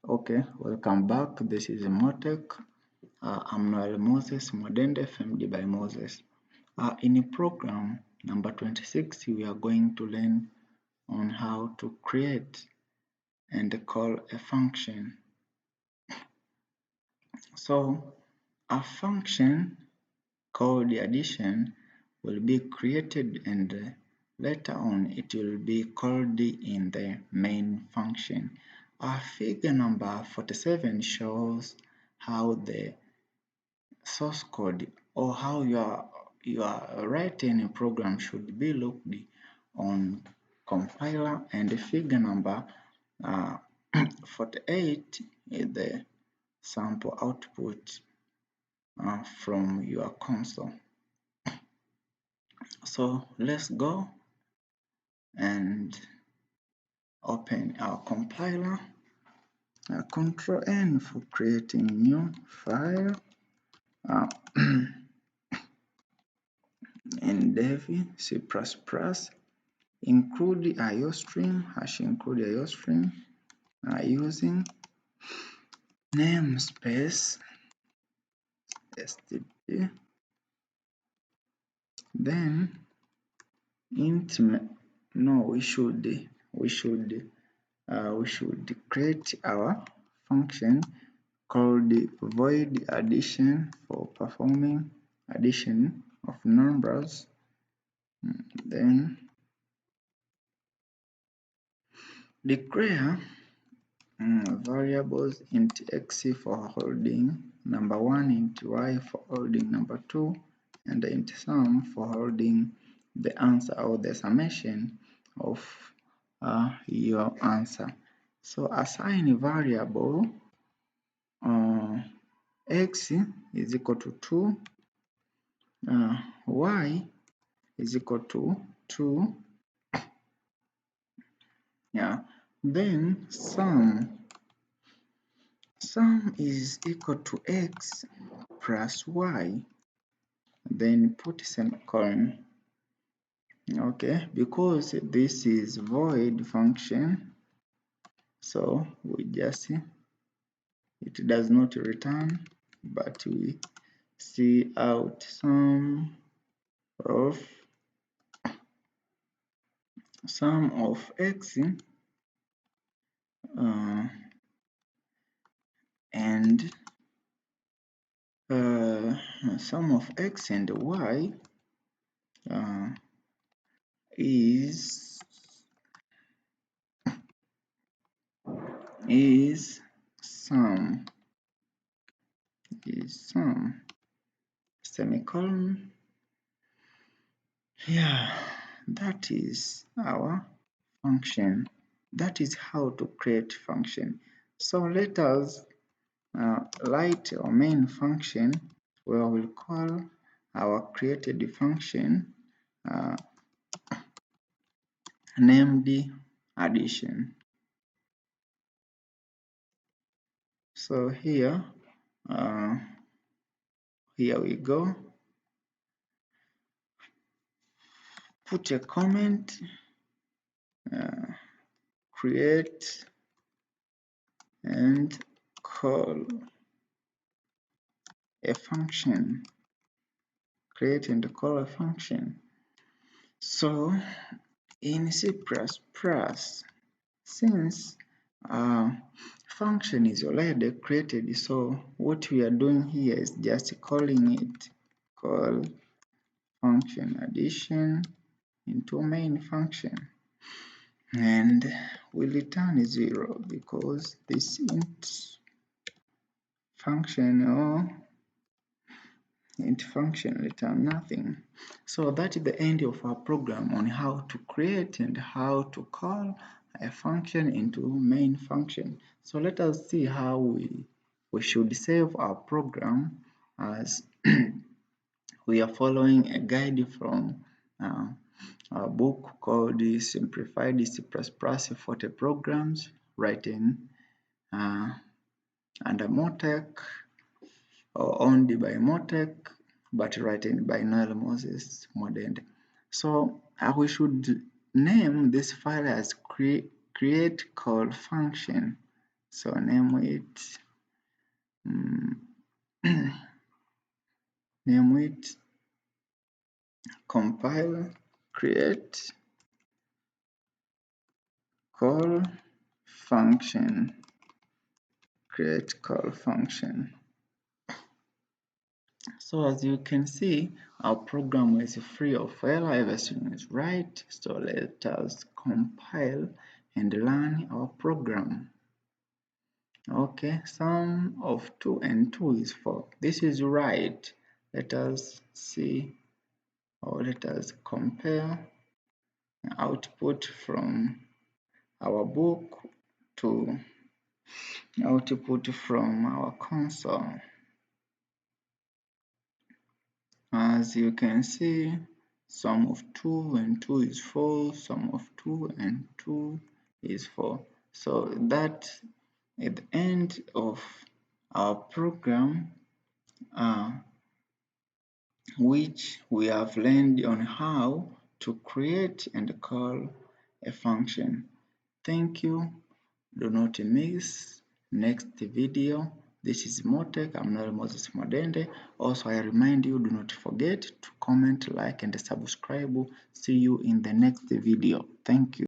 Okay, welcome back. This is MoTech. I'm Noel Mwadende, FMD by Moses. In program number 26, we are going to learn on how to create and call a function. So, a function called addition will be created and later on it will be called in the main function. Figure number 47 shows how the source code or how your writing program should be looked on compiler, and the figure number 48 is the sample output from your console. So let's go and open our compiler. Control N for creating new file. In Dev C++, include IOStream, #include IOStream using namespace std, then int no we should create our function called void addition for performing addition of numbers. Then declare variables int x for holding number 1, int y for holding number 2, and int sum for holding the answer or the summation of your answer. So assign variable x is equal to 2, y is equal to 2, then sum is equal to x plus y, then put semicolon. Okay, because this is void function, so we just, it does not return, but we see out sum of x and sum of x and y is sum semicolon. That is our function. That is how to create function. So let us write our main function where we'll call our created function named addition. So here we go. Put a comment, create and call a function. Create and call a function. So in C++, since function is already created, so what we are doing here is just calling it, call function addition into main function, and we return 0 because this int function return nothing. So that is the end of our program on how to create and how to call a function into main function. So let us see how we should save our program, as we are following a guide from a book called Simplified C++ 40 Programs, written under MoTech or owned by MoTech, but written by Noel Mwadende. So we should name this file as create call function. So name it name it compile create call function. Create call function. So as you can see, our program is free of error, everything is right. So let us compile and run our program. Okay, sum of 2 and 2 is 4. This is right. Let us see, or let us compare output from our book to output from our console. As you can see, sum of 2 and 2 is 4, sum of 2 and 2 is 4. So that at the end of our program, which we have learned on how to create and call a function. Thank you. Do not miss next video. This is MoTech. I'm Noel Mwadende. Also, I remind you, do not forget to comment, like, and subscribe. See you in the next video. Thank you.